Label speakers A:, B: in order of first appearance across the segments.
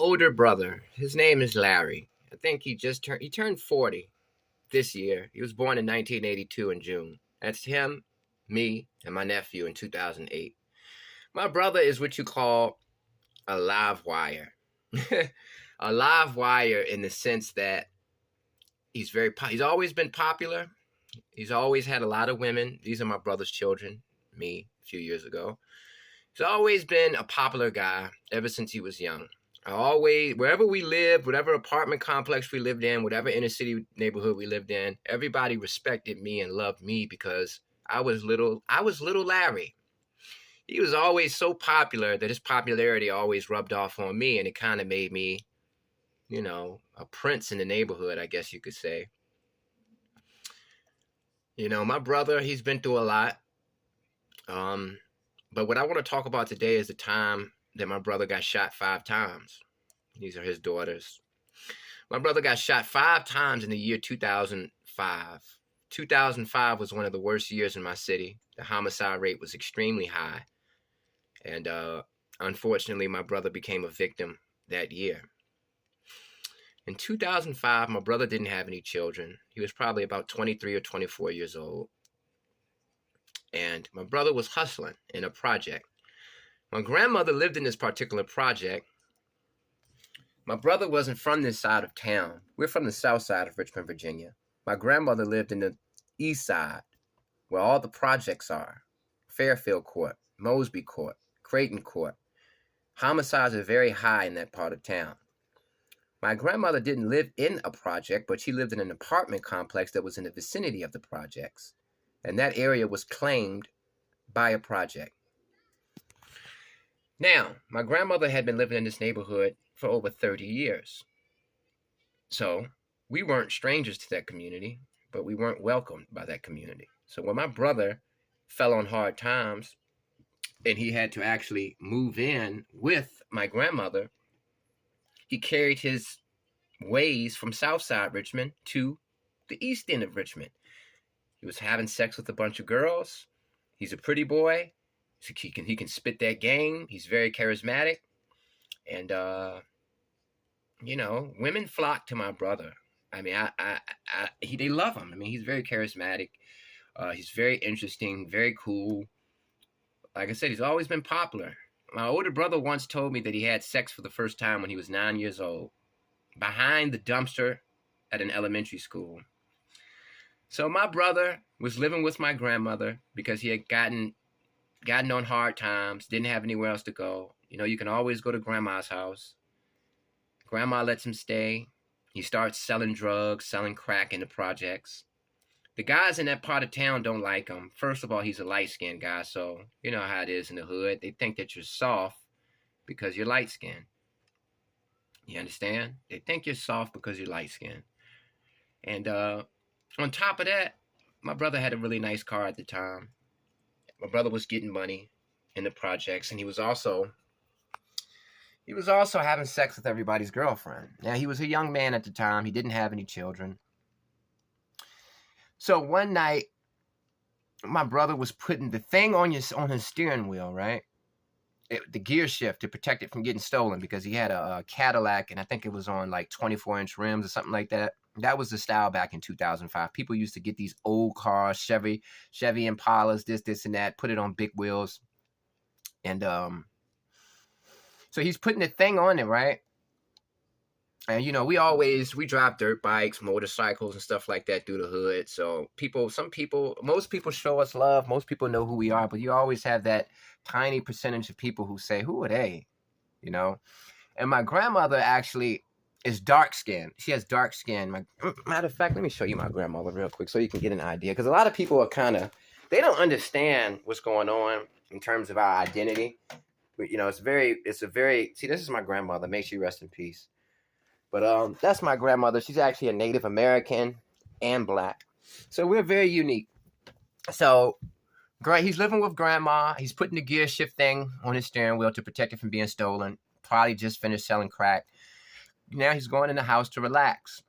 A: older brother. His name is Larry. I think he turned 40 this year. He was born in 1982 in June. That's him, me, and my nephew in 2008. My brother is what you call a live wire. A live wire in the sense that he's always been popular. He's always had a lot of women. These are my brother's children, me, a few years ago. He's always been a popular guy ever since he was young. Wherever we lived, whatever apartment complex we lived in, whatever inner city neighborhood we lived in, everybody respected me and loved me because I was little Larry. He was always so popular that his popularity always rubbed off on me, and it kind of made me, a prince in the neighborhood, I guess you could say. My brother, he's been through a lot. But what I want to talk about today is the time that my brother got shot 5 times. These are his daughters. My brother got shot 5 times in the year 2005. 2005 was one of the worst years in my city. The homicide rate was extremely high. And unfortunately, my brother became a victim that year. In 2005, my brother didn't have any children. He was probably about 23 or 24 years old. And my brother was hustling in a project. My grandmother lived in this particular project. My brother wasn't from this side of town. We're from the south side of Richmond, Virginia. My grandmother lived in the east side, where all the projects are. Fairfield Court, Mosby Court, Creighton Court. Homicides are very high in that part of town. My grandmother didn't live in a project, but she lived in an apartment complex that was in the vicinity of the projects. And that area was claimed by a project. Now, my grandmother had been living in this neighborhood for over 30 years. So we weren't strangers to that community, but we weren't welcomed by that community. So when my brother fell on hard times and he had to actually move in with my grandmother, he carried his ways from Southside Richmond to the east end of Richmond. He was having sex with a bunch of girls. He's a pretty boy. He can spit that game. He's very charismatic. And, women flock to my brother. I mean, they love him. I mean, he's very charismatic. He's very interesting, very cool. Like I said, he's always been popular. My older brother once told me that he had sex for the first time when he was 9 years old, behind the dumpster at an elementary school. So my brother was living with my grandmother because he had gotten on hard times, didn't have anywhere else to go. You can always go to grandma's house. Grandma lets him stay. He starts selling drugs, selling crack in the projects. The guys in that part of town don't like him. First of all, he's a light-skinned guy, so you know how it is in the hood. They think that you're soft because you're light-skinned. You understand? They think you're soft because you're light-skinned. And on top of that, my brother had a really nice car at the time. My brother was getting money in the projects, and he was also having sex with everybody's girlfriend. Now, he was a young man at the time. He didn't have any children. So one night, my brother was putting the thing on his steering wheel, right? The gear shift to protect it from getting stolen, because he had a Cadillac, and I think it was on like 24-inch rims or something like that. That was the style back in 2005. People used to get these old cars, Chevy Impalas, this and that, put it on big wheels. And so he's putting the thing on it, right? And we drive dirt bikes, motorcycles and stuff like that through the hood. So most people show us love. Most people know who we are, but you always have that tiny percentage of people who say, who are they? And my grandmother actually is dark skinned. She has dark skin. Matter of fact, let me show you my grandmother real quick so you can get an idea. Because a lot of people are they don't understand what's going on in terms of our identity. But, see, this is my grandmother. May she rest in peace. But that's my grandmother. She's actually a Native American and Black. So we're very unique. So he's living with grandma. He's putting the gear shift thing on his steering wheel to protect it from being stolen. Probably just finished selling crack. Now he's going in the house to relax.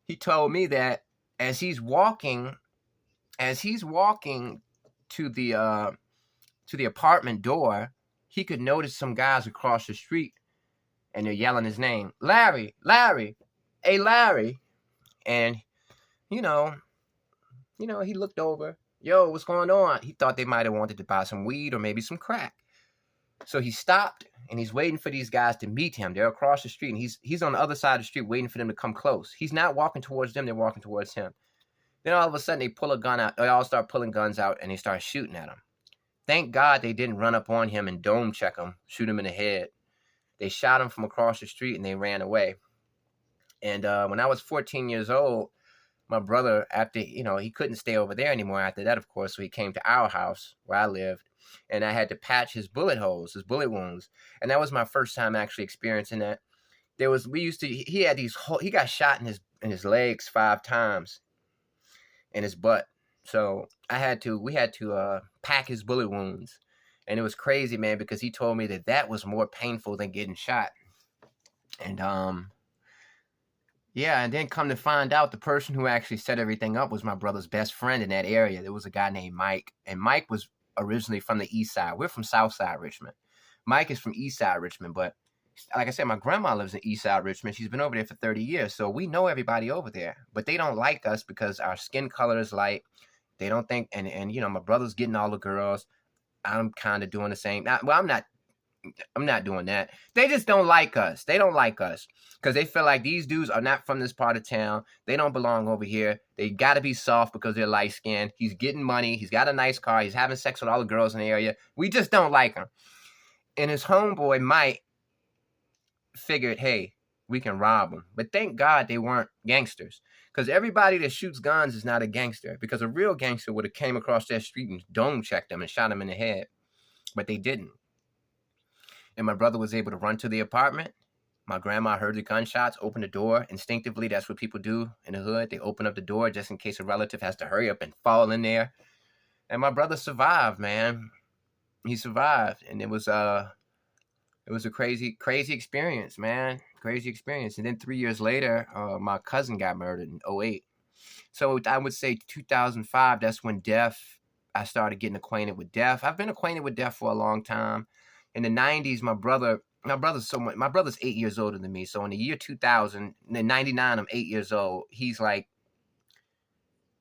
A: He told me that as he's walking to the apartment door, he could notice some guys across the street. and they're yelling his name, Larry, Larry, hey Larry, and you know, he looked over, yo, what's going on? He thought they might have wanted to buy some weed or maybe some crack, so he stopped and he's waiting for these guys to meet him. They're across the street, and he's on the other side of the street waiting for them to come close. He's not walking towards them; they're walking towards him. Then all of a sudden, they pull a gun out. They all start pulling guns out, and they start shooting at him. Thank God they didn't run up on him and dome check him, shoot him in the head. They shot him from across the street, and they ran away. And when I was 14 years old, my brother, after, he couldn't stay over there anymore after that, of course, so he came to our house where I lived, and I had to patch his bullet holes, his bullet wounds. And that was my first time actually experiencing that. He had he got shot in his legs 5 times, in his butt. So we had to pack his bullet wounds. And it was crazy, man, because he told me that was more painful than getting shot. And yeah, and then come to find out, the person who actually set everything up was my brother's best friend in that area. There was a guy named Mike, and Mike was originally from the east side. We're from south side Richmond. Mike is from east side Richmond, but like I said, my grandma lives in east side Richmond. She's been over there for 30 years, so we know everybody over there. But they don't like us because our skin color is light. They don't think, and my brother's getting all the girls. I'm kind of doing the same. I'm not doing that. They just don't like us. They don't like us because they feel like these dudes are not from this part of town. They don't belong over here. They got to be soft because they're light skinned. He's getting money. He's got a nice car. He's having sex with all the girls in the area. We just don't like him. And his homeboy, Mike, figured, hey, we can rob them. But thank God they weren't gangsters, because everybody that shoots guns is not a gangster, because a real gangster would have came across that street and dome checked them and shot him in the head. But they didn't. And my brother was able to run to the apartment. My grandma heard the gunshots, opened the door. Instinctively, that's what people do in the hood. They open up the door just in case a relative has to hurry up and fall in there. And my brother survived, man. He survived. And it was a crazy experience, man. Crazy experience. And then 3 years later, my cousin got murdered in 2008. So I would say 2005, that's when I started getting acquainted with death. I've been acquainted with death for a long time. In the 90s, my brother's 8 years older than me. So in the year 2000, in 99, I'm 8 years old. He's like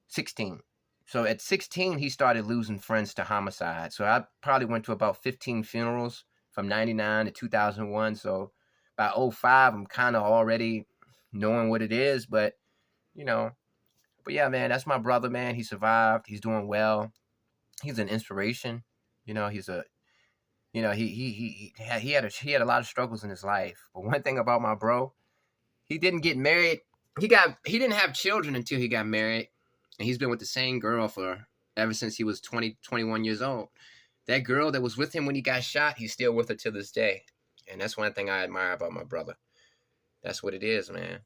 A: 16. So at 16, he started losing friends to homicide. So I probably went to about 15 funerals from 99 to 2001. So by 2005, I'm kind of already knowing what it is. But yeah, man, that's my brother, man. He survived. He's doing well. He's an inspiration. He's a... he had a lot of struggles in his life. But one thing about my bro, he didn't get married. He didn't have children until he got married. And he's been with the same girl ever since he was 20, 21 years old. That girl that was with him when he got shot, he's still with her to this day. And that's one thing I admire about my brother. That's what it is, man.